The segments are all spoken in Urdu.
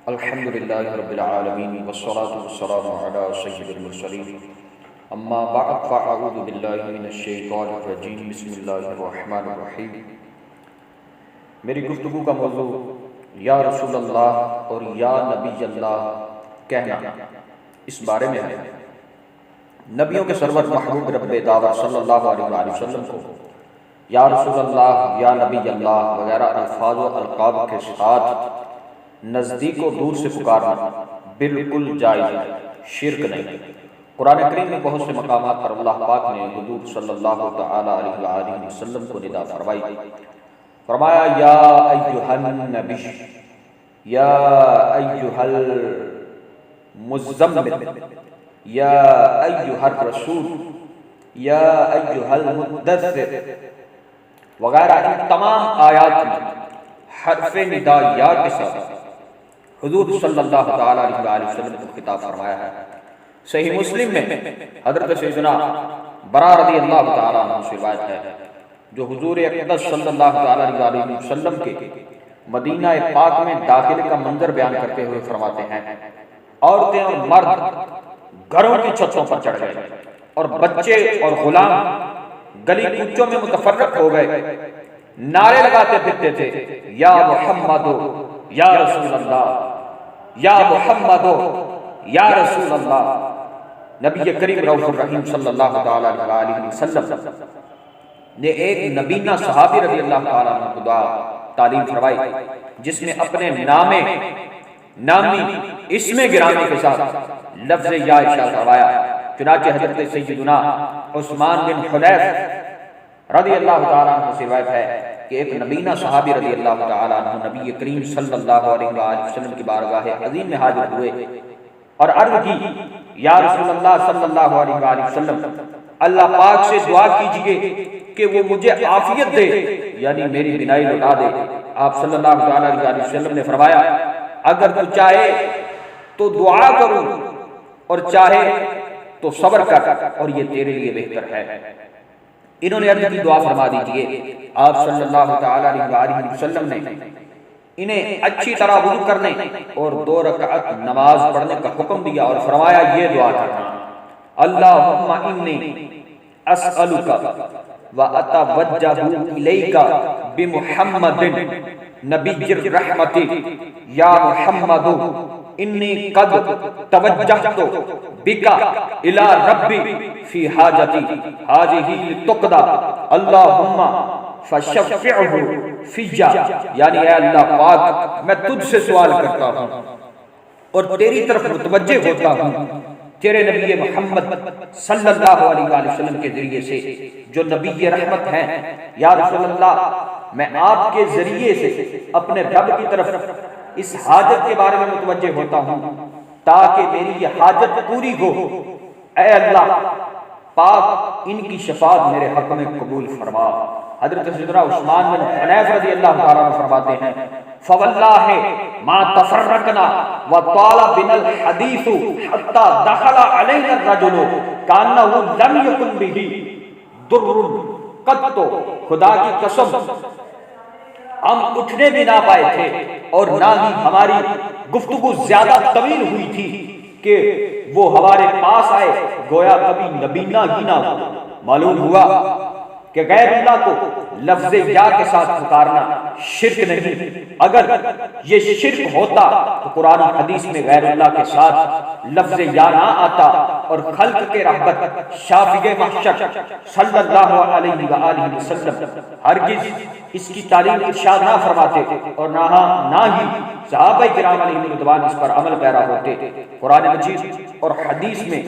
الحمد للہ رب العالمین والصلاة والسلام علی سید المرسلین اما بعد فاعوذ باللہ من الشیطان الرجیم بسم اللہ الرحمن الرحیم۔ میری گفتگو کا موضوع یا رسول اللہ اور یا نبی اللہ کہنا اس بارے میں ہے۔ نبیوں کے سرور محبوب رب دعوت صلی اللہ علیہ وآلہ وسلم کو یا رسول اللہ یا نبی اللہ وغیرہ الفاظ و القاب کے ساتھ نزدیک و دور سے پکارنا بالکل جائز ہے، شرک نہیں۔ قرآن کریم میں بہت سے مقامات پر اللہ پاک نے حضور صلی اللہ تعالی علیہ وآلہ وسلم کو ندا فرمائی۔ فرمایا یا ایھا النبی، یا ایھا المزمل، یا ایھا الرسول، یا ایھا المدثر وغیرہ۔ ان تمام آیات میں حرف ندا یا کے ساتھ حضور صلی اللہ تعالی علیہ وآلہ وسلم کو خطاب فرمایا ہے۔ صحیح مسلم میں حضرت سیدنا برا رضی اللہ تعالی عنہ سے روایت ہے، جو حضور اقدس صلی اللہ تعالی علیہ وآلہ وسلم کے مدینہ پاک میں داخلے کا منظر بیان کرتے ہوئے فرماتے ہیں، عورتیں اور مرد گھروں کی چھتوں پر چڑھ گئے اور بچے اور غلام گلی کوچوں میں متفرق ہو گئے، نعرے لگاتے پھرتے تھے، یا محمد یا رسول اللہ، یا محمد یا رسول اللہ۔ نبی کریم رؤوف الرحیم صلی اللہ تعالی علیہ وآلہ وسلم نے ایک نبینا صحابی رضی اللہ تعالی عنہ کو دعا تعلیم فرمائی، جس میں اپنے نامی اسم گرامی کے ساتھ لفظ یا ارشاد فرمایا۔ چنانچہ حضرت سیدنا عثمان بن حنیف رضی اللہ تعالی عنہ سے روایت ہے کہ ایک نبینا صحابی رضی اللہ تعالی عنہ نبی کریم صلی اللہ علیہ وآلہ وسلم کی بارگاہ عظیم میں حاضر ہوئے اور عرض کی، یا رسول اللہ صلی اللہ علیہ وآلہ وسلم، اللہ پاک سے دعا کیجئے کہ وہ مجھے عافیت دے، یعنی میری بینائی لوٹا دے۔ آپ صلی اللہ علیہ وآلہ وسلم نے فرمایا، اگر تو چاہے تو دعا کرو اور چاہے تو صبر کر، اور یہ تیرے لیے بہتر ہے۔ انہوں نے عرض کی دعا فرما دیجئے۔ آپ صلی اللہ تعالی علیہ وآلہ وسلم نے انہیں اچھی طرح وضو کرنے اور 2 رکعت نماز پڑھنے کا حکم دیا اور فرمایا یہ دعا کرنا، اللہم انی اسألک واتوجہ الیک بمحمد نبی الرحمت، یا محمد انی قد توجہت بک الی ربی فی حاجتی ہذہ لتقضی، اللہم فشفعہ فیہ، یعنی اے اللہ پاک میں تجھ سے سوال کرتا ہوں اور تیری طرف متوجہ ہوتا ہوں تیرے نبی محمد صلی اللہ علیہ وآلہ وسلم کے ذریعے سے جو نبی رحمت ہیں۔ یا رسول اللہ، میں آپ کے ذریعے سے اپنے رب کی طرف اس حاجت کے بارے میں متوجہ ہوتا ہوں تاکہ میری یہ حاجت پوری ہو۔ اے اللہ پاک ان کی شفاعت میرے حق میں قبول فرما۔ حضرت سیدنا عثمان بن حنیف رضی اللہ تعالیٰ عنہ فرماتے ہیں، فواللہ ما تفرقنا وطال بنا الحدیث حتی دخل علینا الرجل کانہ لم یکن بہ در قط، خدا کی قسم ہم اٹھنے بھی نہ پائے تھے اور نہ ہی ہماری گفتگو زیادہ طویل ہوئی تھی کہ وہ ہمارے پاس آئے، گویا کبھی نبینا ہی نہ ہو۔ معلوم ہوا کہ غیر اللہ کو لفظ یا کے ساتھ پکارنا شرک نہیں۔ اگر یہ شرک ہوتا تو قرآن و حدیث میں غیر اللہ کے ساتھ لفظ یا نہ آتا اور خلق کے رحمت شافع محشر صلی اللہ علیہ وآلہ وسلم ہرگز اس کی تعلیم ارشاد نہ فرماتے اور نہ ہی صحابہ کرام علیہ رضوان اس پر عمل پیرا ہوتے۔ قرآن مجید اور حدیث میں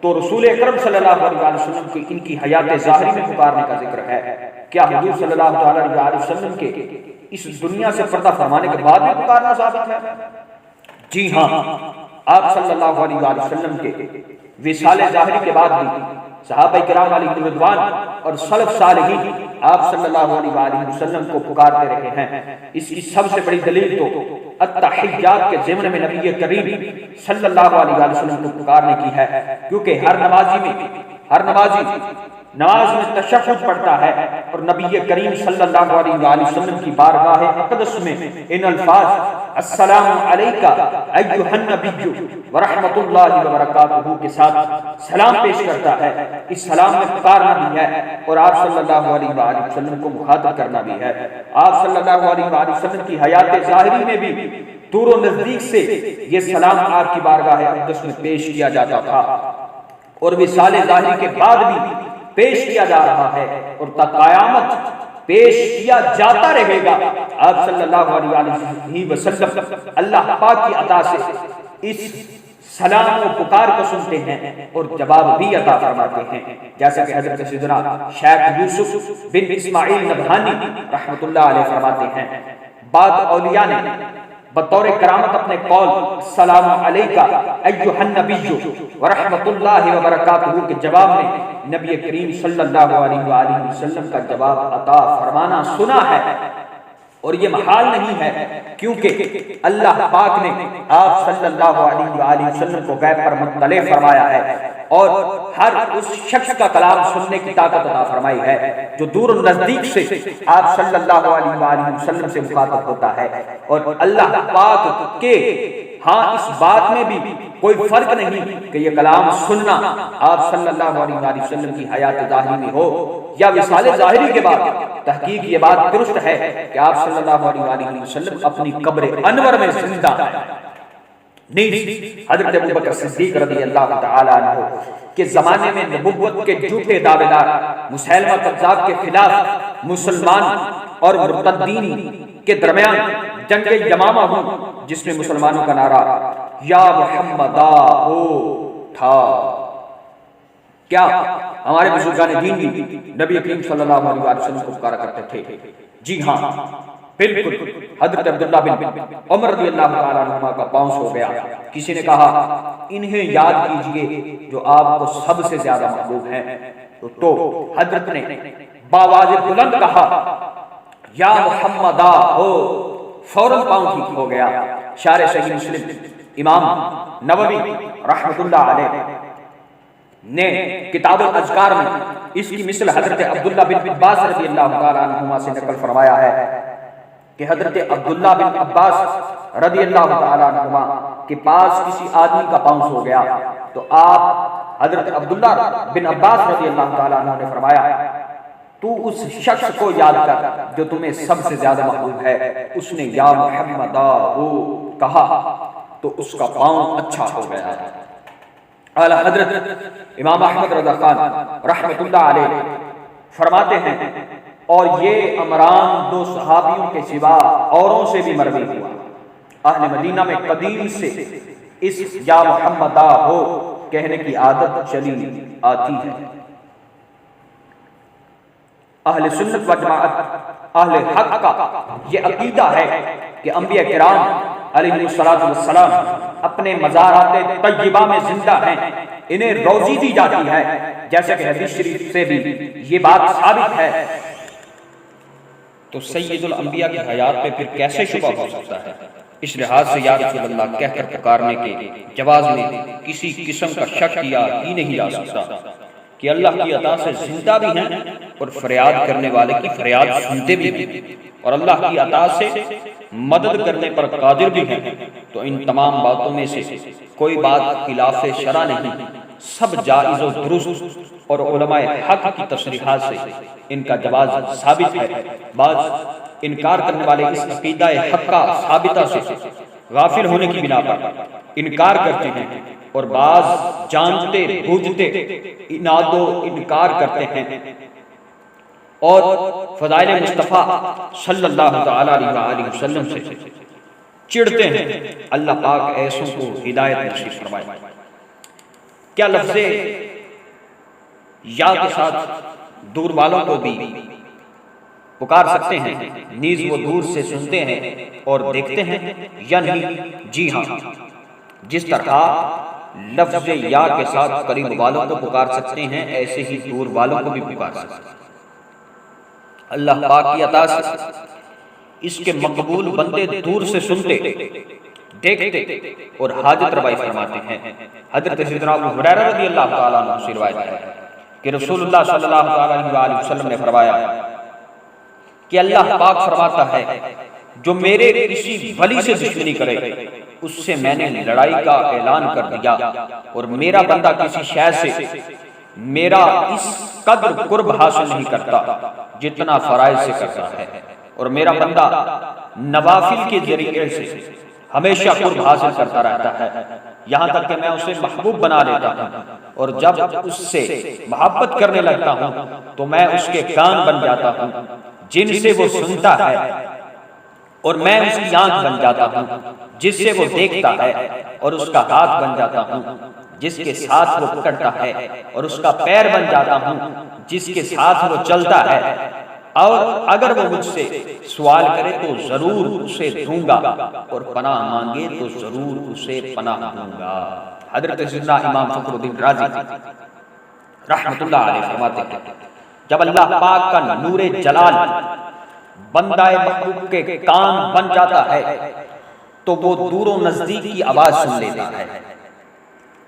تو رسول اکرم صلی اللہ علیہ وآلہ وسلم کی ان کی حیات ظاہری میں پکارنے کا ذکر ہے۔ کیا حضور صلی اللہ علیہ وآلہ وسلم کے اس دنیا سے پردہ فرمانے کے بعد بھی پکارنا ثابت ہے؟ جی ہاں، آپ صلی اللہ علیہ وآلہ وسلم کے وصال ظاہری کے بعد بھی صحابہ کرام علیہ رضوان اور سلف صالحین آپ صلی اللہ علیہ وآلہ وسلم کو پکارتے رہے ہیں۔ اس کی سب سے بڑی دلیل تو التحیات کے ضمن میں نبی کریم صلی اللہ علیہ وسلم کو پکارنے کی ہے، کیونکہ ہر نمازی نماز میں تشہد پڑھتا ہے اور نبی کریم صلی اللہ علیہ وآلہ وسلم کی بارگاہ اقدس میں ان الفاظ السلام علیکہ ایھا النبی ورحمۃ اللہ وبرکاتہ کے ساتھ سلام پیش کرتا ہے۔ اس سلام میں پکارنا بھی ہے اور آپ صلی اللہ علیہ وآلہ وسلم کو مخاطب کرنا بھی ہے۔ آپ صلی اللہ علیہ وآلہ وسلم کی حیات ظاہری میں بھی دور و نزدیک سے یہ سلام آپ کی بارگاہ اقدس میں پیش کیا جاتا تھا، اور وصال ظاہری کے بعد بھی پیش کیا جا رہا ہے اور تا قیامت پیش کیا جاتا رہے گا۔ آپ صلی اللہ علیہ وسلم اللہ پاک کی عطا سے اس سلام و پکار کو سنتے ہیں اور جواب بھی عطا فرماتے ہیں، جیسا کہ حضرت سیدنا شیخ یوسف بن اسماعیل نبہانی رحمۃ اللہ علیہ فرماتے ہیں، بعض اولیاء نے بطور کرامت اپنے قول السلام علیکہ ایھا النبی ورحمۃ اللہ وبرکاتہ کے جواب میں نبی کریم صلی اللہ علیہ وآلہ وسلم کا جواب عطا فرمانا سنا ہے، اور یہ محال نہیں ہے کیونکہ اللہ پاک نے آپ صلی اللہ علیہ وآلہ وسلم کو غیب پر مطلع فرمایا ہے اور ہر اس شخص کا کلام سننے کی طاقت عطا فرمائی ہے جو دور و نزدیک سے آپ صلی اللہ علیہ وآلہ وسلم سے مخاطب ہوتا ہے، اور اللہ پاک کے ہاں اس بات میں بھی کوئی فرق نہیں کہ یہ کلام سننا آپ صلی اللہ علیہ وآلہ وسلم کی حیات ظاہری میں ہو یا وصال ظاہری کے بعد۔ تحقیق یہ بات درست ہے کہ آپ صلی اللہ علیہ وآلہ وسلم اپنی قبر انور میں زندہ ہیں۔ نیز حضرت ابوبکر صدیق رضی اللہ تعالی عنہ کے زمانے میں نبوت کے جھوٹے دعوے دار مسیلمہ کذاب کے خلاف مسلمان اور مرتدین کے درمیان جنگ یمامہ ہوئی، جس میں مسلمانوں کا نعرہ یا محمدا ہو تھا۔ کیا ہمارے بزرگان دین بھی نبی کریم صلی اللہ علیہ وسلم کو پکارا کرتے تھے؟ جی ہاں بالکل۔ حضرت عبداللہ بن عمر رضی اللہ تعالیٰ عنہ کا پاؤں سو گیا۔ کسی نے کہا انہیں یاد کیجئے جو آپ کو سب سے زیادہ محبوب ہیں، تو حضرت نے باواز بلند کہا یا محمدہ ہو، فوراً پاؤں ٹھیک ہو گیا۔ شارح صحیح مسلم امام نووی رحمۃ اللہ علیہ نے کتاب الاذکار میں اس کی مثل حضرت عبداللہ بن عباس رضی اللہ تعالیٰ عنہما سے نقل فرمایا ہے کہ حضرت عبداللہ بن عباس رضی اللہ تعالیٰ عنہما کے پاس کسی آدمی کا پاؤں سو گیا، تو آپ حضرت عبداللہ بن عباس رضی اللہ تعالیٰ عنہ نے فرمایا تو اس شخص کو یاد کر جو تمہیں سب سے زیادہ محبوب ہے۔ اس نے یا محمدہ ہو کہا تو اس کا پاؤں اچھا ہو گیا۔ اعلیٰ حضرت امام احمد رضا خان رحمۃ اللہ علیہ فرماتے ہیں اور یہ امران دو صحابیوں کے سوا اوروں سے بھی مروی ہوا۔ اہل مدینہ میں قدیم سے اس یا محمدہ ہو کہنے کی عادت چلی آتی ہے۔ اہل سنت و جماعت اہل حق کا یہ عقیدہ ہے کہ انبیاء کرام علیہ السلام اپنے مزارات طیبہ میں زندہ ہیں، انہیں روزی دی جاتی ہے، جیسے کہ حدیث شریف سے بھی یہ بات ثابت ہے۔ تو سید الانبیاء کی حیات پہ پھر کیسے شبہ ہو سکتا ہے؟ اس لحاظ سے یا رسول اللہ کہہ کر پکارنے کے جواز میں کسی قسم کا شک کیا ہی نہیں جا سکتا کہ اللہ کی عطا سے زندہ بھی ہیں اور فریاد کرنے والے کی فریاد سنتے بھی ہیں، اور اللہ کی عطا سے مدد کرنے پر قادر بھی ہیں۔ تو ان تمام باتوں میں سے کوئی بات خلاف شرع نہیں، سب جائز و درست، اور علماء حق کی تصریحات سے ان کا جواز ثابت ہے۔ بعض انکار کرنے والے اس عقیدہ حقہ ثابتہ سے غافل ہونے کی بنا پر انکار کرتے ہیں، اور بعض جانتے بوجھتے اناد و انکار کرتے ہیں اور فضائل مصطفیٰ صلی اللہ تعالی علیہ وآلہ وسلم سے چڑھتے ہیں۔ اللہ پاک ایسوں کو ہدایت نصیب فرمائے۔ کیا لفظ یا کے ساتھ دور والوں کو بھی پکار سکتے ہیں؟ نیز وہ دور سے سنتے ہیں اور دیکھتے ہیں یا نہیں؟ جی ہاں، جس طرح لفظ یا کے ساتھ قریب والوں کو پکار سکتے ہیں، ایسے ہی دور والوں کو بھی پکار سکتے ہیں۔ اللہ پاک کی عطا سے اس کے مقبول بندے دور سے سنتے، دیکھتے اور حاجت روائی فرماتے ہیں۔ حضرت سیدنا ابو ہریرہ رضی اللہ تعالیٰ عنہ سے روایت ہے کہ رسول اللہ صلی اللہ علیہ وسلم نے فرمایا کہ اللہ پاک فرماتا ہے جو میرے کسی ولی سے دشمنی کرے اس سے میں نے لڑائی کا اعلان کر دیا، اور میرا بندہ کسی شے سے میرا اس قدر قرب حاصل نہیں کرتا جتنا فرائض سے کرتا ہے، اور میرا بندہ نوافل کے ذریعے سے ہمیشہ قرب حاصل کرتا رہتا ہے، یہاں تک کہ میں اسے محبوب بنا لیتا ہوں، اور جب اس سے محبت کرنے لگتا ہوں تو میں اس کے کان بن جاتا ہوں جن سے وہ سنتا ہے، اور میں اس کی آنکھ بن جاتا ہوں جس سے وہ دیکھتا ہے، اور اس کا ہاتھ بن جاتا ہوں جس کے ساتھ وہ پکڑتا ہے، اور اس کا پیر بن جاتا ہوں جس کے ساتھ وہ چلتا ہے، اور اگر وہ مجھ سے سوال کرے تو ضرور اسے دوں گا، اور پناہ مانگے تو ضرور اسے پناہ دوں گا۔ حضرت سیدنا امام فخر الدین رازی رحمت اللہ علیہ فرماتے ہیں جب اللہ پاک کا نور جلال بندہ محبوب کے کان بن جاتا ہے تو وہ دور و نزدیک کی آواز سن لیتا ہے،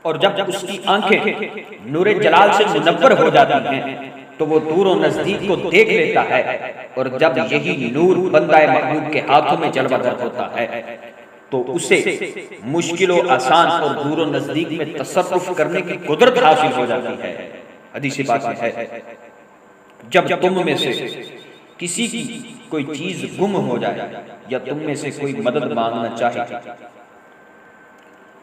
اور جب اس کی آنکھیں نور جلال سے منور ہو جاتی ہیں تو وہ دور و نزدیک کو دیکھ لیتا ہے، اور جب یہی نور بندہ محبوب کے ہاتھوں میں جلوہ گر ہوتا ہے تو اسے مشکل و آسان اور دور و نزدیک میں تصرف کرنے کی قدرت حاصل ہو جاتی ہے۔ حدیث پاک میں ہے جب تم میں سے کسی کی کوئی چیز گم ہو جائے یا تم میں سے کوئی مدد مانگنا چاہے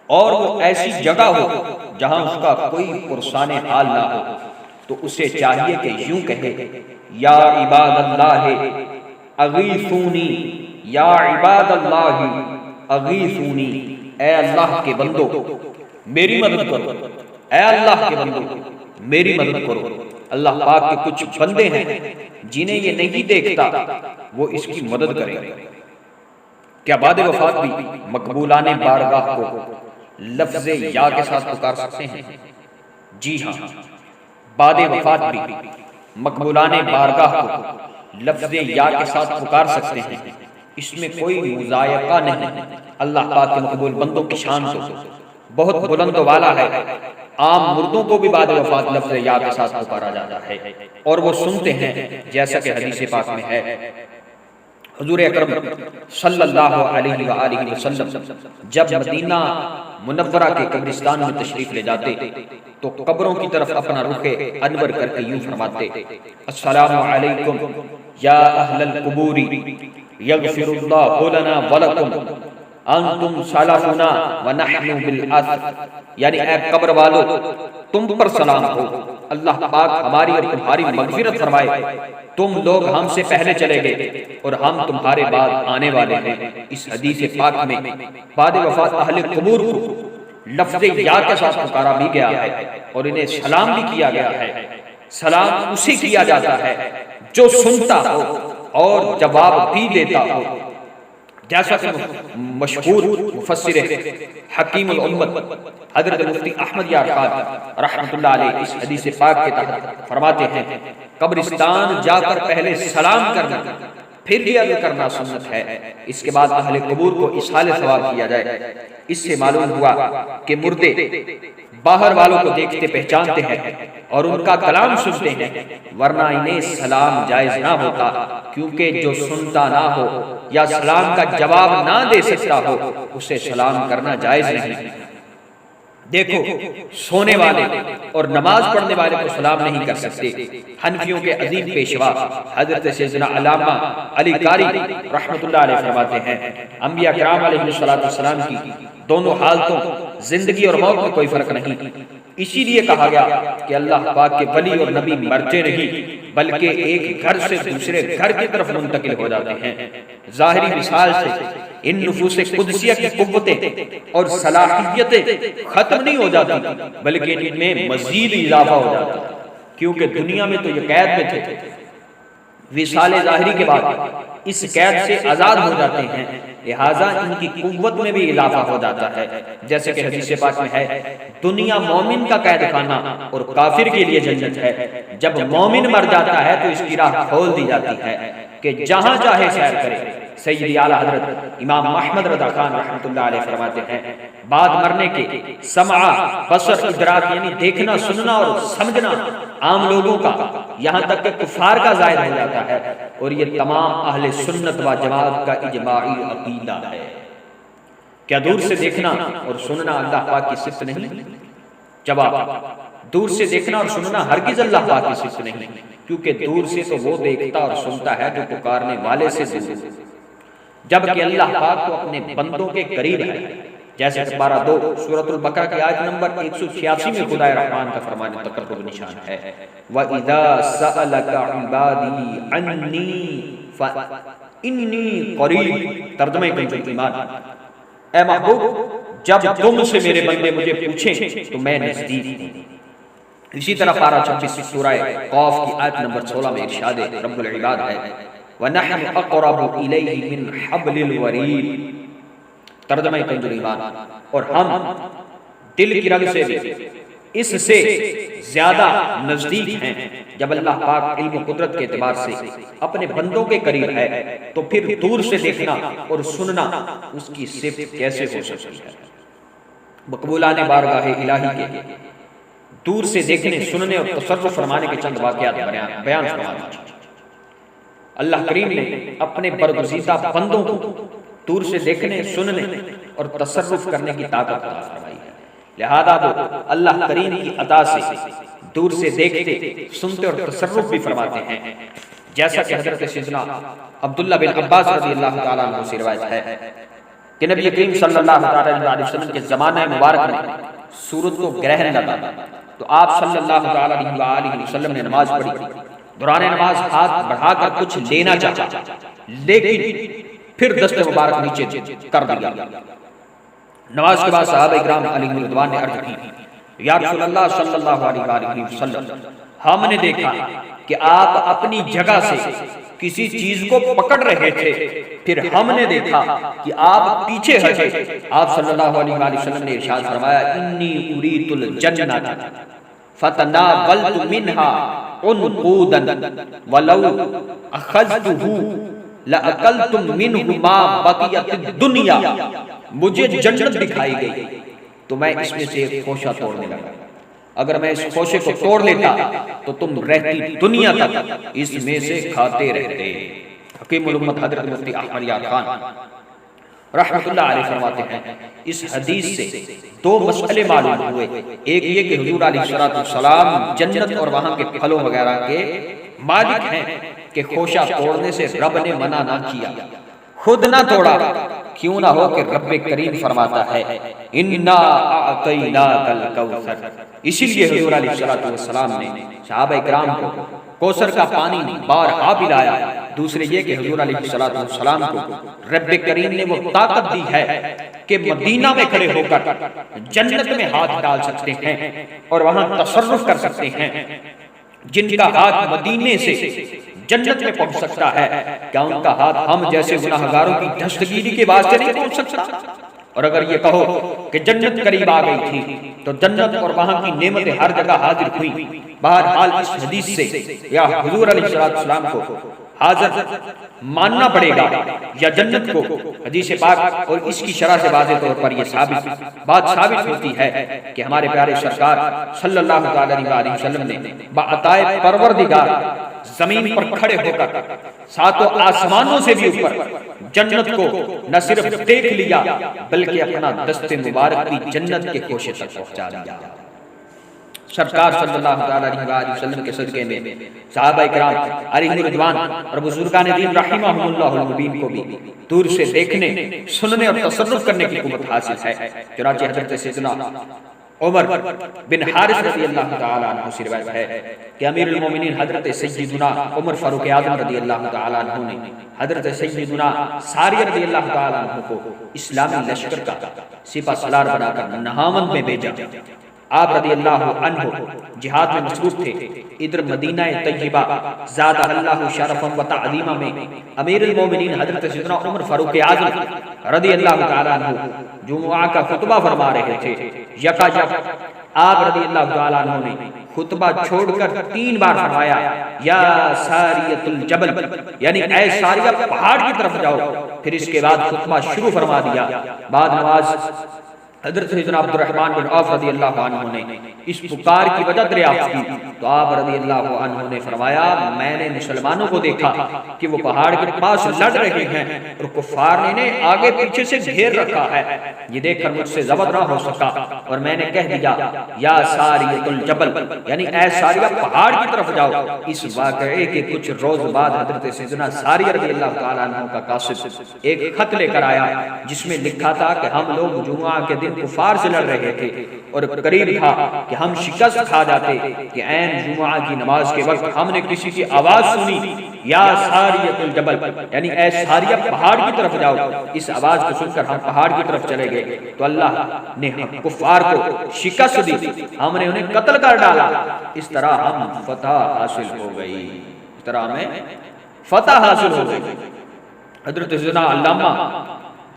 اور وہ ایسی جگہ ہو جہاں اس کا کوئی پرسان حال نہ ہو تو اسے چاہیے کہ یوں کہے یا عباد اللہ اغیثونی، یا عباد اللہ اغیثونی، اے اللہ کے بندو میری مدد کرو، اے اللہ کے بندو میری مدد کرو۔ اللہ پاک کے کچھ بندے ہیں جنہیں یہ نہیں دیکھتا وہ اس کی مدد کریں۔ کیا بعد وفات بھی مقبولان بارگاہ کو لفظ یا کے ساتھ پکار سکتے ہیں؟ جی ہاں، بعد وفات بھی مقبولان بارگاہ کو لفظ یا کے ساتھ پکار سکتے ہیں، اس میں کوئی مضایقہ نہیں۔ اللہ پاک کے مقبول بندوں کی شان تو بہت بلند و والا ہے، عام مردوں کو بھی بعد وفات لفظ یا کے ساتھ پکارا جاتا ہے اور وہ سنتے ہیں، جیسا کہ حدیث پاک میں ہے حضور اکرم صلی اللہ علیہ وآلہ وسلم جب مدینہ منورہ کے قبرستان میں تشریف لے جاتے تو قبروں کی طرف اپنا رخ انور کر کے یوں فرماتے السلام علیکم یا اہل القبور یغفر اللہ لنا ولکم انتم سلفنا ونحن بالاثر، یعنی اے قبر والو تم پر سلام ہو، اللہ پاک ہماری اور تمہاری مغفرت فرمائے، تم لوگ ہم سے پہلے چلے گئے اور ہم تمہارے بعد آنے والے ہیں۔ اس حدیث پاک میں بعد وفات اہل قبور کو لفظ یا کے ساتھ پکارا بھی گیا ہے اور انہیں سلام بھی کیا گیا ہے۔ سلام اسے کیا جاتا ہے جو سنتا ہو اور جواب بھی دیتا ہو، جیسا کہ مشہور مفسر حکیم الامت حضرت مفتی احمد یار خان رحمت اللہ علیہ اس حدیث پاک کے تحت فرماتے ہیں قبرستان جا کر پہلے سلام کرنا پھر بھی عرض کرنا سنت ہے، اس کے بعد اہل قبور کو اصحال ثواب کیا جائے۔ اس سے معلوم ہوا کہ مردے باہر والوں کو دیکھتے پہچانتے ہیں اور ان کا کلام سنتے ہیں، ورنہ انہیں سلام جائز نہ ہوتا، کیونکہ جو سنتا نہ ہو یا سلام کا جواب نہ دے سکتا ہو اسے سلام کرنا جائز نہیں۔ دیکھو سونے والے اور نماز پڑھنے والے کو سلام نہیں کر سکتے۔ حنفیوں کے عظیم پیشوا حضرت سیدنا علامہ علی قاری رحمت اللہ علیہ فرماتے ہیں انبیاء کرام علیہ السلام کی دونوں حالتوں زندگی اور موت میں کوئی فرق نہیں، اسی لیے کہا گیا کہ اللہ پاک کے ولی اور نبی مرتے نہیں بلکہ ایک گھر سے دوسرے گھر کی طرف منتقل ہو جاتے ہیں۔ ظاہری مثال سے ان نفوس قدسیہ کی قوتیں اور صلاحیتیں ختم نہیں ہو جاتی بلکہ ان میں مزید اضافہ ہو جاتا، کیونکہ دنیا میں تو یہ قید میں تھے، وصال ظاہری کے بعد اس قید سے آزاد ہو جاتے ہیں، لہٰذا ان کی قوت میں بھی اضافہ ہو جاتا ہے، جیسے کہ حدیث پاک میں ہے دنیا مومن کا قید خانہ اور کافر کے لیے جنت ہے، جب مومن مر جاتا ہے تو اس کی راہ کھول دی جاتی ہے کہ جہاں چاہے سیر کرے، سیدی اعلیٰ حضرت امام احمد رضا خان رحمۃ اللہ علیہ فرماتے ہیں بعد مرنے کے سمع بصر ادراک یعنی دیکھنا سننا اور سمجھنا عام لوگوں کا یہاں تک کہ کفار کا زائد ہو جاتا ہے، اور یہ تمام اہل سنت و جماعت کا اجماعی عقیدہ ہے۔ کیا دور سے دیکھنا اور سننا اللہ پاک کی صفت نہیں؟ جواب، دور سے دیکھنا اور سننا ہرگز اللہ پاک کی صفت نہیں، کیونکہ دور سے تو وہ دیکھتا اور سنتا ہے جو پکارنے والے سے دور، جبکہ اللہ پاک تو اپنے بندوں کے قریب ہے، جیسے کہ پارہ 2 سورۃ البقرہ کی آیت نمبر 186 میں خدا رحمان کا فرمان تقرب نشان ہے، وَإِذَا سَأَلَكَ عِبَادِي عَنِّي فَإِنِّي قَرِيبٌ۔ ترجمہ کنزُ ایمان، اے محبوب جب تم سے میرے بندے مجھے پوچھیں تو میں نزدیک ہوں۔ اسی طرح پارہ 26 سورہ قاف کی آیت نمبر 16 میں ارشاد رب العباد ہے وَنَحْنُ أَقْرَبُ إِلَيْهِ مِنْ حَبْلِ الْوَرِيدِ۔ ترجمہ کنزُ ایمان، اور ہم دل کی رگ سے بھی اس سے زیادہ نزدیک ہیں۔ جب اللہ پاک علم و قدرت کے اعتبار سے اپنے بندوں کے قریب ہے تو پھر دور سے دیکھنا اور سننا اس کی صفت کیسے ہو سکتی ہے؟ مقبولان بارگاہ الہی کے دور سے دیکھنے سننے اور تصرف فرمانے کے چند واقعات بیان فرمانے۔ اللہ کریم نے اپنے برگزیدہ بندوں کو دور سے دیکھنے سننے اور تصرف کرنے کی طاقت عطا فرمائی ہے، لہذا وہ اللہ کریم کی عطا سے دور سے دیکھتے سنتے اور تصرف بھی فرماتے ہیں، جیسا کہ حضرت سیدنا عبداللہ بن عباس رضی اللہ تعالیٰ عنہ سے روایت ہے کہ نبی کریم صلی اللہ علیہ وسلم کے زمانہ مبارک میں سورج کو گرہن لگا تو آپ صلی اللہ علیہ وسلم نے نماز پڑھی، دوران نماز ہاتھ بڑھا کر کچھ لینا چاہا لیکن پھر دست مبارک نیچے کر دیا۔ نماز کے بعد صحابہ اکرام علیہ رضوان نے عرض کی یا رسول اللہ صلی اللہ علیہ وسلم، ہم نے دیکھا کہ آپ اپنی جگہ سے کسی چیز کو پکڑ رہے تھے، پھر ہم نے دیکھا کہ آپ پیچھے ہٹے۔ آپ صلی اللہ علیہ وسلم نے ارشاد فرمایا انی اریت الجنۃ فتناولت منها عنقودا ولو اخذته لَأَقَلْتُم مِّنْهُ مَا بَقِيَتِ الدُّنْيَا۔ مجھے جنت دکھائی گئی تو میں اس میں سے ایک خوشہ توڑنے لگا، اگر میں اس خوشے کو توڑ لیتا تو تم رہتی دنیا تک اس میں سے کھاتے رہتے۔ حکیم الامت حضرت مفتی احمد یار خان رحمۃ اللہ علیہ فرماتے ہیں اس حدیث سے دو مسئلے معلوم ہوئے، ایک یہ کہ حضور علیہ السلام جنت اور وہاں کے پھلوں وغیرہ کے مالک ہیں کہ خوشہ توڑنے سے رب نے منع نہ کیا، خود نہ توڑا، کیوں نہ ہو کہ رب کریم فرماتا ہے انا اعطیناک الکوثر۔ اسی لیے حضور علیہ السلام نے صحابہ اکرام کو کوثر کا پانی بارہا پلایا۔ دوسرے یہ کہ حضور علیہ السلام کو رب کریم نے وہ طاقت دی ہے کہ مدینہ میں کھڑے ہو کر جنت میں ہاتھ ڈال سکتے ہیں اور وہاں تصرف کر سکتے ہیں۔ جن کا ہاتھ مدینے سے جنت میں پہنچ سکتا ہے، کیا ان کا ہاتھ ہم جیسے گناہگاروں کی دستگیری کے واسطے نہیں پہنچ سکتا؟ اور اگر یہ کہو کہ جنت قریب آ گئی تھی تو جنت اور وہاں کی نعمتیں ہر جگہ حاضر ہوئی۔ بہرحال اس حدیث سے یا حضور علیہ السلام کو حاضر ماننا پڑے گا یا جنت کو؟ حدیث پاک اور اس کی شرح سے واضح طور پر یہ بات ثابت ہوتی ہے کہ ہمارے پیارے سرکار صلی اللہ علیہ وسلم نے بعطائے پروردگار زمین پر کھڑے ہو کر ساتوں آسمانوں سے بھی اوپر جنت کو نہ صرف دیکھ لیا بلکہ اپنا دست مبارک بھی جنت کے کوشے تک پہنچا دیا۔ سرکار صلی اللہ علیہ وسلم کے صدقے میں صحابہ اکرام علیہ رضوان اور بزرگان دین رحمہم اللہ المبین کو بھی دور سے دیکھنے سننے اور تصرف کرنے کی قوت حاصل ہے۔ چنانچہ حضرت سیدنا عمر بن حارث رضی اللہ تعالی عنہ سے روایت ہے کہ امیر المومنین حضرت سیدنا عمر فاروق اعظم رضی اللہ تعالی عنہ نے حضرت سیدنا ساریہ رضی اللہ تعالی عنہ کو اسلامی لشکر کا سپہ سالار بنا کر نہاوند میں بھیجا۔ آپ رضی اللہ عنہ جہاد میں مصروف تھے، ادھر مدینہ طیبہ زادہ اللہ شرفا و تعظیما میں امیر المومنین حضرت سیدنا عمر فاروق اعظم رضی اللہ تعالیٰ عنہ جمعہ کا خطبہ فرما رہے تھے۔ یکایک آپ رضی اللہ تعالیٰ عنہ نے خطبہ چھوڑ کر 3 بار فرمایا یا ساریۃ الجبل، یعنی اے ساریہ پہاڑ کی طرف جاؤ۔ پھر اس کے بعد خطبہ شروع فرما دیا۔ بعد نماز حضرت سیدنا عبد الرحمن بن عوف رضی اللہ عنہ نے اس پکار کی وجہ دریافت کی تو آپ رضی اللہ عنہ نے فرمایا میں نے مسلمانوں کو دیکھا کہ وہ پہاڑ کے پاس لڑ رہے ہیں اور کفار نے انہیں آگے پیچھے سے گھیر رکھا ہے۔ یہ دیکھ کر مجھ سے ضبط نہ ہو سکا اور میں نے کہہ دیا یا ساریۃ الجبل، یعنی اے ساریہ پہاڑ کی طرف جاؤ۔ اس واقعے کے کچھ روز بعد حضرت سیدنا ساریہ رضی اللہ تعالیٰ عنہ کا قاصد ایک خط لے کر آیا جس میں لکھا تھا کہ ہم لوگ جمعہ کے دن کفار سے لڑ رہے تھے اور قریب تھا کہ ہم شکست کھا جاتے کہ عین جمعہ کی نماز کے وقت ہم نے کسی کی آواز سنی یا ساریۃ الجبل، یعنی اے ساریہ پہاڑ کی طرف جاؤ۔ اس آواز کو سن کر ہم پہاڑ کی طرف چلے گئے تو اللہ نے کفار کو شکست دی، ہم نے انہیں قتل کر ڈالا۔ اس طرح ہم فتح حاصل ہو گئی، اس طرح ہمیں فتح حاصل ہو گئی۔ حضرت سیدنا علامہ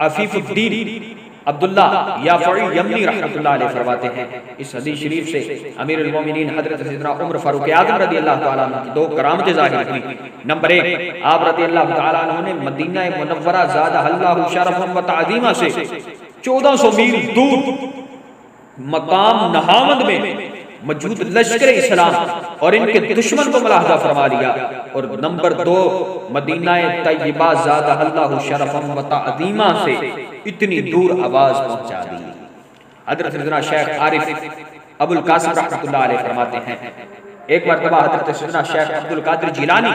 عفیف الدین عبداللہ یافعی یمنی رحمۃ اللہ علیہ فرماتے ہیں اس حدیث شریف سے امیر المومنین حضرت سیدنا عمر فاروق اعظم رضی اللہ تعالیٰ عنہ کی 2 کرامتیں ظاہر ہوئی۔ نمبر 1، آپ رضی اللہ تعالیٰ عنہ نے مدینہ منورہ زادہ اللہ شرفا و تعظیما سے 1400 میل دور مقام نہاوند میں موجود لشکر اسلام اور ان کے دشمن کو ملاحظہ فرما لیا، اور نمبر 2 مدینہ طیبہ زادہ اللہ شرفا و تعظیما سے اتنی دور آواز پہنچا دی۔ حضرت سیدنا شیخ عارف ابو القاسم رحمۃ اللہ علیہ فرماتے ہیں ایک مرتبہ حضرت سیدنا شیخ عبد القادر جیلانی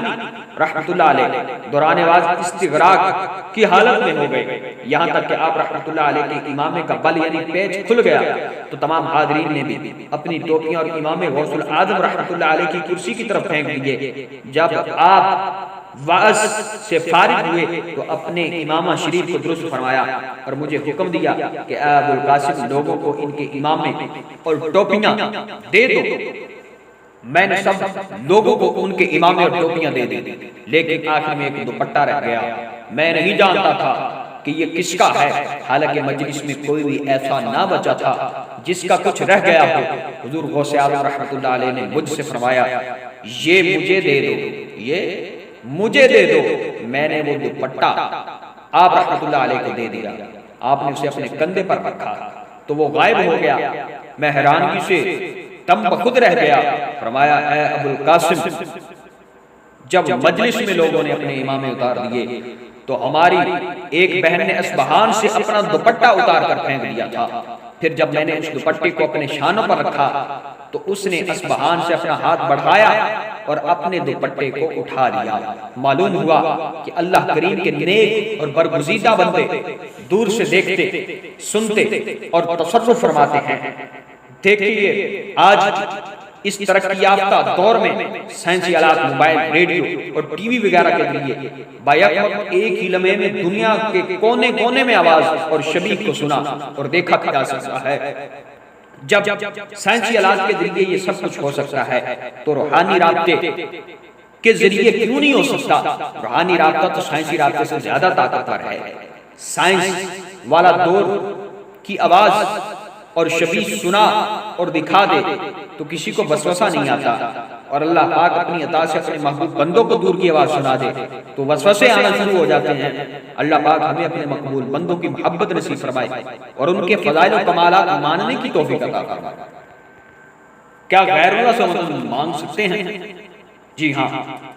رحمۃ اللہ علیہ دوران آواز استغراق کی حالت میں ہو گئے، یہاں تک کہ آپ رحمۃ اللہ علیہ کے امامے کا بل یعنی پیچ کھل گیا تو تمام حاضرین نے بھی اپنی ٹوپیاں اور امام غوث العظم رحمۃ اللہ علیہ کی کرسی کی طرف پھینک دیے۔ جب آپ وعظ سے فارغ ہوئے تو اپنے امامہ شریف کو درست فرمایا اور مجھے حکم دیا کہ اے ابو القاسم لوگوں کو ان کے امامے اور ٹوپیاں دے دو۔ میں نے سب لوگوں کو ان کے امامے اور ٹوپیاں دے دی، لیکن آخر میں ایک دوپٹہ رہ گیا۔ میں نہیں جانتا تھا کہ یہ کس کا ہے، حالانکہ مجلس میں کوئی بھی ایسا نہ بچا تھا جس کا کچھ رہ گیا ہو۔ حضور غوث اعظم رحمۃ اللہ علیہ نے مجھ سے فرمایا یہ مجھے دے دو، یہ مجھے دے دو۔ میں نے وہ دوپٹہ آپ رحمۃ اللہ علیہ کو دے دیا، آپ نے اسے اپنے کندھے پر رکھا تو وہ غائب ہو گیا۔ میں حیرانگی سے تم بخود رہ گیا۔ فرمایا اے ابو القاسم جب مجلس میں لوگوں نے اپنے امامے اتار دیے تو ہماری ایک بہن نے اصبہان سے اپنا دوپٹہ اتار کر پھینک دیا تھا، پھر جب میں نے اس دوپٹے کو اپنے شانوں پر رکھا تو اس نے اصبہان سے اپنا ہاتھ بڑھایا اور اپنے دوپٹے کو اٹھا لیا۔ معلوم ہوا کہ اللہ کریم کے نیک اور برگزیدہ بندے دور سے دیکھتے، سنتے اور تصرف فرماتے ہیں۔ دیکھیے آج اس ترقی یافتہ دور میں سائنسی آلات، موبائل، ریڈیو اور ٹی وی وغیرہ کے ذریعے بیک وقت ایک ہی لمحے میں دنیا کے کونے کونے میں آواز اور شبیہ کو سنا اور دیکھا جا سکتا ہے۔ جب سائنسی آلات کے ذریعے یہ سب کچھ ہو سکتا ہے تو روحانی رابطے کے ذریعے کیوں نہیں ہو سکتا؟ روحانی رابطہ تو سائنسی رابطے سے زیادہ طاقتور ہے۔ سائنس والا دور کی آواز اور شبیہ سنا اور دکھا دے تو کسی کو وسوسہ نہیں آتا، اور اللہ پاک اپنی عطا سے اپنے محبوب بندوں کو دور کی آواز سنا دے تو وسوسے آنا شروع ہو جاتے ہیں۔ اللہ پاک ہمیں اپنے مقبول بندوں کی محبت نصیب فرمائے اور ان کے فضائل و کمالات ماننے کی توفیق عطا فرمائے۔ کیا غیر اللہ سے مدد مانگ سکتے ہیں؟ جی ہاں،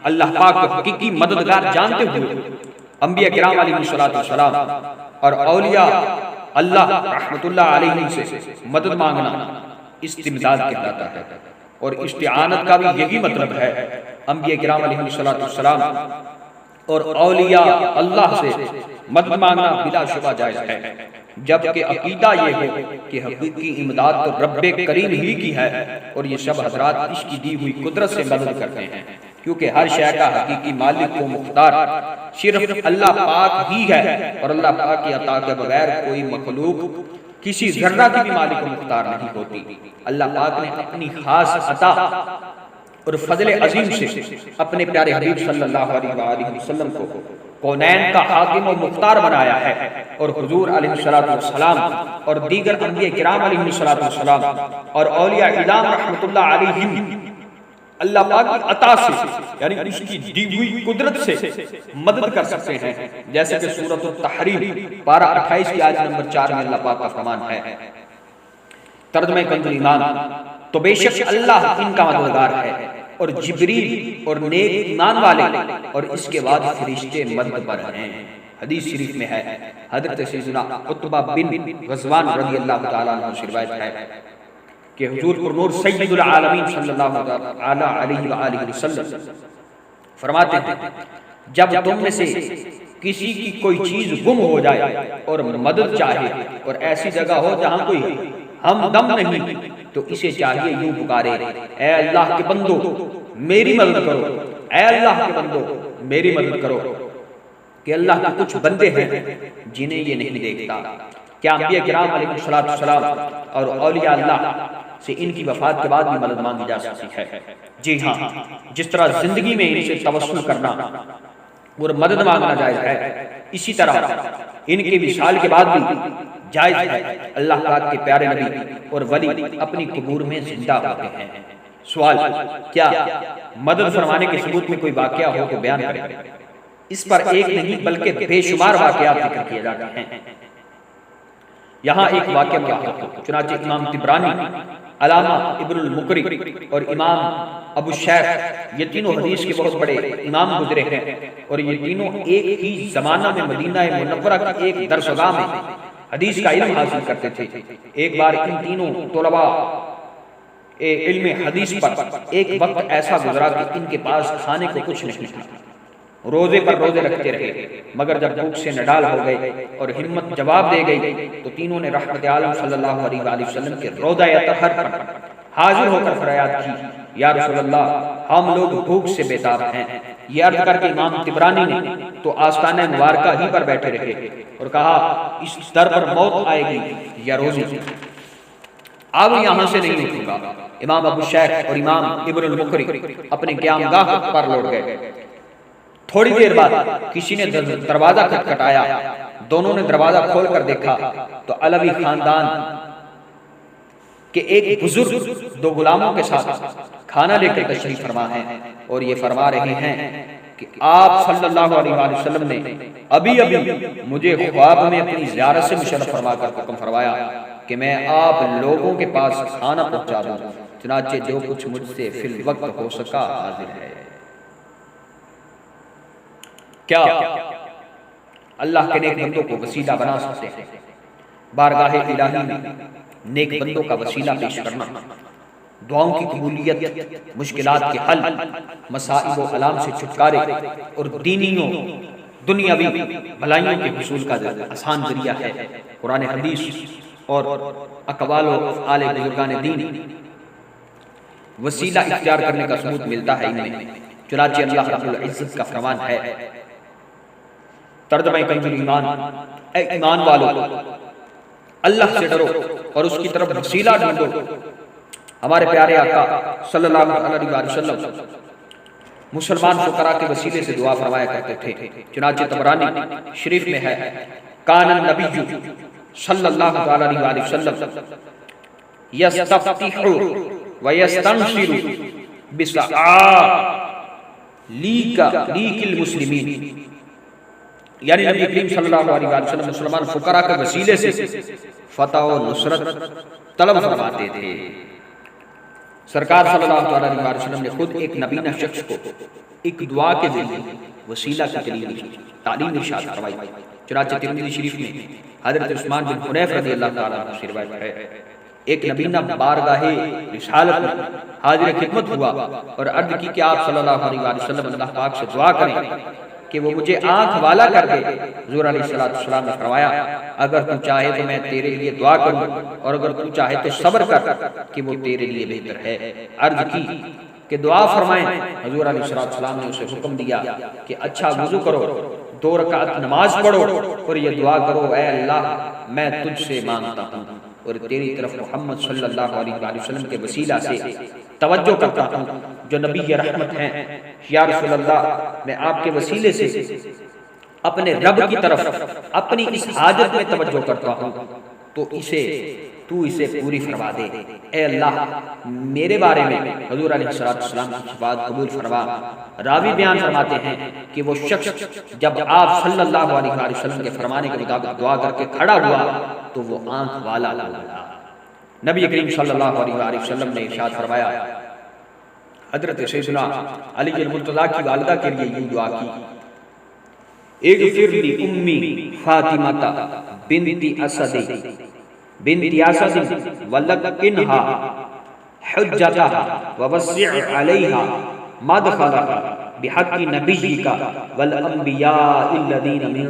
اللہ پاک کو حقیقی مددگار جانتے ہوئے انبیاء کرام علیہ السلام اور اولیاء اللہ رحمت اللہ علیہ سے مدد مانگنا استمداد کہلاتا ہے، اور استعانت کا بھی یہی مطلب ہے۔ انبیاء کرام علیہ السلام اور اولیاء اللہ سے مدد مانگنا بلا شبہ جائز ہے، جبکہ عقیدہ یہ ہو کہ حقیقی امداد تو رب کریم ہی کی ہے، اور یہ سب حضرات اس کی دی ہوئی قدرت سے مدد کرتے ہیں، کیونکہ ہر شے کا حقیقی مالک و مختار صرف اللہ پاک ہی ہے، اور اللہ پاک کی عطا کے بغیر کوئی مخلوق کسی ذرہ کی بھی مالک و مختار نہیں ہوتی۔ اللہ پاک نے اپنی خاص عطا اور فضل عظیم سے اپنے پیارے حبیب صلی اللہ علیہ وآلہ وسلم کو کونین کا حاکم و مختار بنایا ہے، اور حضور علیہ السلام اور دیگر انبیاء کرام علیہ السلام اور اولیاء اعظام رحمت اللہ علیہم اللہ پاک کی عطا سے، یعنی اس کی دی ہوئی قدرت سے مدد کر سکتے ہیں، جیسے کہ سورۃ التحریم پارہ 28 کی آیت نمبر 4 میں اللہ پاک کا فرمان ہے۔ ترجمہ کنز ایمان، تو بے شک اللہ ان کا مددگار ہے، اور جبریل اور نیک ایمان والے اور اس کے بعد فرشتے مدد پر ہیں۔ حدیث شریف میں ہے، حضرت سیدنا عتبہ بن غزوان رضی اللہ تعالیٰ عنہ سے روایت ہے کہ حضور پر نور سید العالمین صلی اللہ علیہ وآلہ وسلم فرماتے ہیں، جب تم میں سے کسی کی کوئی چیز گم ہو جائے اور مدد چاہے اور ایسی جگہ ہو جہاں کوئی ہمدم نہیں، تو اسے چاہیے یوں پکارے، اے اللہ کے بندو میری مدد کرو، اے اللہ کے بندو میری مدد کرو، کہ اللہ کے کچھ بندے ہیں جنہیں یہ نہیں دیکھتا۔ کیا انبیاء کرام علیہ السلام اور اولیاء اللہ سے ان کی وفات کے بعد بھی مدد مانگی جا سکتی ہے؟ جی ہاں، جس طرح زندگی میں ان سے توسل کرنا اور مدد مانگنا جائز ہے، اسی طرح ان کے وصال کے بعد بھی جائز ہے۔ اللہ پاک کے پیارے نبی اور ولی اپنی قبور میں زندہ ہوتے ہیں۔ سوال، کیا مدد فرمانے کے ثبوت میں کوئی واقعہ ہو تو بیان کریں؟ اس پر ایک نہیں بلکہ بے شمار واقعات ذکر کیے جاتے ہیں۔ یہاں ایک واقعہ ملاحظہ ہو، چنانچہ امام طبرانی، علامہ ابن المقری اور امام ابو شیخ، یہ تینوں حدیث کے بہت بڑے امام گزرے ہیں، اور یہ تینوں ایک ہی زمانہ میں مدینہ منورہ کی ایک درسگاہ میں حدیث کا علم حاصل کرتے تھے۔ ایک بار ان تینوں طلباء علم حدیث پر ایک وقت ایسا گزرا کہ ان کے پاس کھانے کو کچھ نہیں تھا، روزے پر روزے رکھتے رہے، مگر جب بھوک سے نڈال ہو گئے اور ہمت جواب دے گئی تو تینوں نے رحمت عالم صلی اللہ علیہ وآلہ وسلم کے روضہ اطہر پر حاضر ہو کر فریاد کی، یا رسول اللہ ہم لوگ بھوک سے بیتاب ہیں۔ یہ عرض کر کے امام طبرانی نے تو آستانہ مبارکہ ہی پر بیٹھے رہے اور کہا، اس در پر موت آئے گی یا روزی، اب یہاں سے نہیں اٹھوں گا۔ امام ابو شیخ اور امام ابن المقری اپنے قیام گاہ پر لوٹ گئے۔ تھوڑی دیر بعد کسی نے دروازہ کھٹکھٹایا، دونوں نے دروازہ کھول کر دیکھا تو علوی خاندان کہ ایک بزرگ دو غلاموں کے ساتھ کھانا لے کر تشریف فرما ہے، اور یہ فرما رہے ہیں کہ آپ صلی اللہ علیہ وآلہ وسلم نے ابھی مجھے خواب میں اپنی زیارت سے مشرف فرما کر حکم فرمایا کہ میں آپ لوگوں کے پاس کھانا پہنچا دوں، چنانچہ جو کچھ مجھ سے فی الوقت ہو سکا حاضر ہے۔ کیا اللہ کے نیک بندوں کو وسیلہ بنا سکتے ہیں؟ بارگاہ الہی میں نیک بندوں کا وسیلہ پیش کرنا دعاؤں کی قبولیت، مشکلات کے حل، مصائب و آلام سے چھٹکارے اور دینیوں دنیاوی بھلائیوں کے حصول کا آسان ذریعہ ہے۔ قرآن حدیث اور اقوال و افعال بزرگان دین وسیلہ اختیار کرنے کا ثبوت ملتا ہے ان میں، چنانچہ اللہ رب العزت کا فرمان ہے، ترجمہ کنز ایمان، اے ایمان والو اللہ سے ڈرو اور اس کی طرف وسیلہ ڈھونڈو۔ ہمارے پیارے آقا صلی اللہ علیہ وسلم مسلمان فقراء کے وسیلے سے دعا فرمایا کرتے تھے، چنانچہ طبرانی شریف میں ہے، کان النبی صلی اللہ علیہ وسلم یستفتح ویستنشر بسعالیک المسلمین، یعنی نبی کریم صلی اللہ علیہ وسلم مسلمان فقراء کے وسیلے سے فتح و نصرت طلب فرماتے تھے۔ سرکار صلی اللہ علیہ وسلم نے خود ایک نبینہ شخص کو ایک دعا کے ذریعے وسیلہ کی تعلیم ارشاد فرمائی، چنانچہ ترمذی شریف میں حضرت عثمان بن حنیف رضی اللہ تعالیٰ عنہ سے روایت ہے، ایک نبینہ بارگاہ رسالت میں حاضر خدمت ہوا اور عرض کی کہ آپ صلی اللہ علیہ وسلم اللہ پاک سے دعا کریں کہ وہ مجھے آنکھ والا کر دے۔ حضور علیہ السلام نے فرمایا، اگر تو چاہے تو میں تیرے لیے دعا کروں اور اگر تو چاہے تو صبر کر کہ وہ تیرے لیے بہتر ہے۔ عرض کی کہ دعا فرمائیں۔ حضور علیہ السلام نے اسے حکم دیا کہ اچھا وضو کرو، 2 رکعت نماز پڑھو اور یہ دعا کرو، اے اللہ میں تجھ سے مانگتا ہوں اور تیری طرف محمد صلی اللہ علیہ وآلہ وسلم کے وسیلہ سے توجہ کرتا ہوں جو نبی رحمت ہیں۔ یا رسول اللہ میں آپ کے وسیلے سے اپنے رب کی طرف اپنی اس حاجت میں توجہ کرتا ہوں تو تو اسے پوری فرما دے۔ اے اللہ میرے بارے میں حضور علیہ السلام کی شفاعت قبول فرما۔ راوی بیان فرماتے ہیں کہ وہ شخص جب آپ صلی اللہ علیہ وآلہ وسلم کے فرمانے کے مطابق دعا کر کے کھڑا ہوا تو وہ آنکھ والا ہوا۔ نبی کریم صلی اللہ علیہ وآلہ وسلم نے ارشاد فرمایا، حضرت سیدنا علی المرتضیٰ کی والدہ کے لیے یہ دعا کی، اغفر لی امی فاطمہ بنت اسد ولکنھا حجتھا ووسع علیہا مدخلھا بحق نبیک والانبیاء الذین من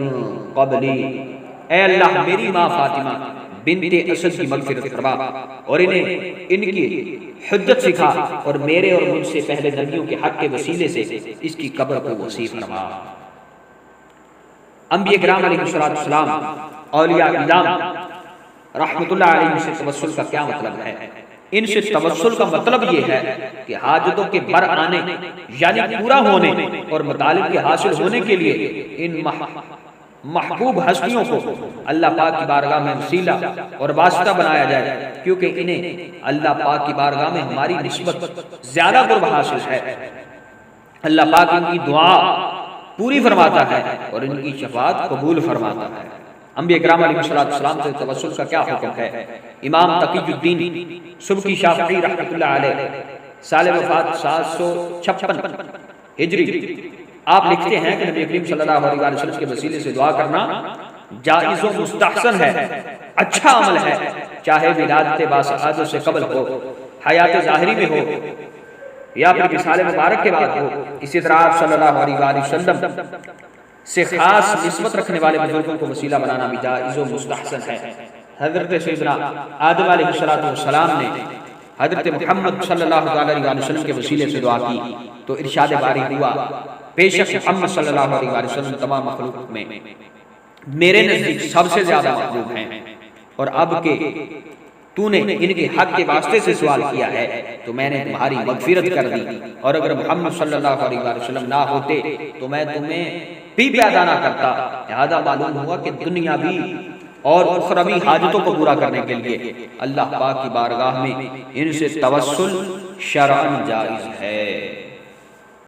قبلی۔ اے اللہ میری ماں فاطمہ بنت اسد کی مغفرت فرما اور انہیں ان کی حجت سکھا اور میرے اور مجھ سے پہلے نبیوں کے حق کے وسیلے سے اس کی قبر کو وسیع فرما۔ انبیاء کرام علیہ السلام اولیاء کرام رحمت اللہ علیہ سے توسل کا کیا مطلب ہے؟ ان سے توسل کا مطلب یہ ہے کہ حاجتوں کے بر آنے یعنی پورا ہونے اور مطالب کے حاصل ہونے کے لیے ان محبوب ہستیوں کو اللہ پاک کی بارگاہ میں وسیلہ اور واسطہ بنایا جائے، کیونکہ انہیں اللہ پاک کی بارگاہ میں ہماری نسبت زیادہ قرب حاصل ہے۔ اللہ پاک ان کی دعا پوری فرماتا ہے اور ان کی شفاعت قبول فرماتا ہے۔ انبیاء کرام علیہ السلام سے توسل کا کیا حکم ہے؟ امام تقی الدین سبکی شافعی رحمۃ اللہ علیہ سال وفات 756 ہجری آپ لکھتے ہیں کہ نبی کریم صلی اللہ علیہ وسلم کے وسیلے سے دعا کرنا جائز و مستحسن ہے، اچھا عمل ہے، چاہے ولادت باسعادت سے قبل ہو، حیات ظاہری میں ہو یا پھر وصال مبارک کے بعد ہو۔ اسی طرح آپ صلی اللہ علیہ وسلم سے خاص نسبت رکھنے والے بزرگوں کو وسیلہ بنانا بھی جائز و مستحسن ہے۔ حضرت سیدنا آدم علیہ السلام نے حضرت محمد صلی اللہ علیہ وسلم کے وسیلے سے دعا کی تو ارشاد باری ہوا، بے شک محمد صلی اللہ علیہ وسلم تمام مخلوق میں میرے نزدیک سب سے زیادہ محبوب ہیں، اور اب کہ تو نے ان کے حق کے واسطے سے سوال کیا ہے تو میں نے تمہاری مغفرت کر دی، اور اگر محمد صلی اللہ علیہ وسلم نہ ہوتے تو میں تمہیں بھی پیدا نہ کرتا۔ لہذا معلوم ہوا کہ دنیاوی اور اخروی حاجتوں کو پورا کرنے کے لیے اللہ پاک کی بارگاہ میں ان سے توسل شرعاً جائز ہے۔